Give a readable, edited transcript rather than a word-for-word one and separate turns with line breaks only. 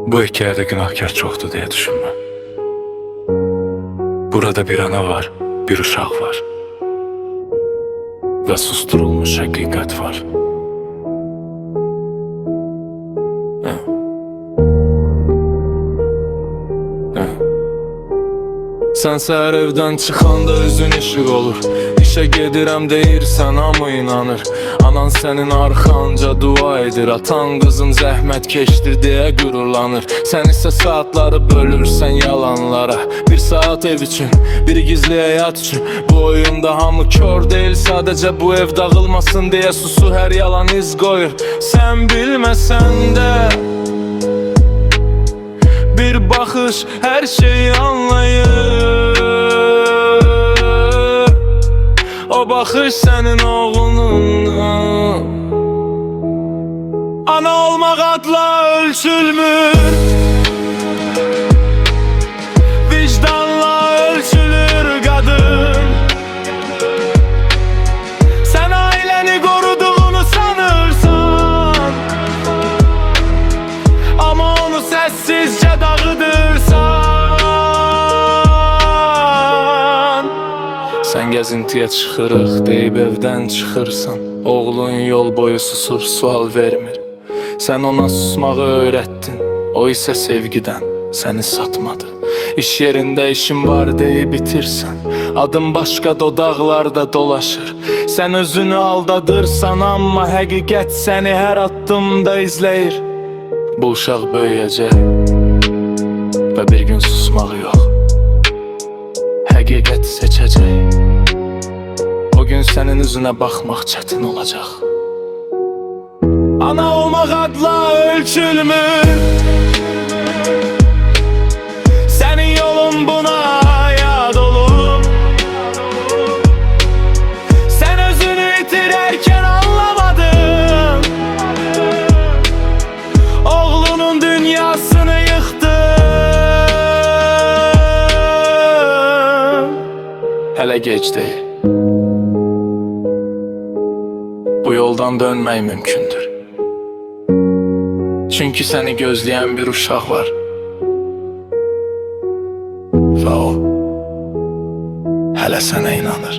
Bu hikayede günahkar çoktu diye düşünme. Burada bir ana var, bir uşak var. Ve susturulmuş hakikat var. Sen səhər evdən çıxanda üzün işıq olur. İşə gedirəm deyirsən, hamı inanır. Anan sənin arxanca dua edir. Atan qızın zəhmət keçdir deyə qürurlanır. Sən isə saatları bölürsən yalanlara. Bir saat ev üçün, bir gizli həyat üçün. Bu oyunda hamı kör deyil, sadəcə bu ev dağılmasın deyə susu hər yalan iz qoyur. Sən bilməsən də bir baxış hər şeyi anlayır. O baxış sənin oğlunun. Ana olmaq adla ölçülmür, vicdanla ölçülür qadın. Sən ailəni qoruduğunu sanırsan, ama onu səssizcə dağıdırsan. Sən gəzintiyə çıxırıq deyib evdən çıxırsan. Oğlun yol boyu susur, sual vermir. Sən ona susmağı öyrətdin, o isə sevgidən səni satmadı. İş yerində işin var deyib bitirsən, adın başqa dodaqlarda dolaşır. Sən özünü aldadırsan, amma həqiqət səni hər addımda izləyir. Bu uşaq böyüyəcək və bir gün susmaq yox, həqiqət seçəcək. O gün sənin üzünə baxmaq çətin olacaq. Ana olmaq adla ölçülmür, sənin yolun buna yad olub. Sən özünü itirərkən anlamadın, oğlunun dünyasını yıxdın. Hələ gec deyil. Bu yoldan dönmək mümkündür. Çünki səni gözləyən bir uşaq var. Və o hələ sənə inanır.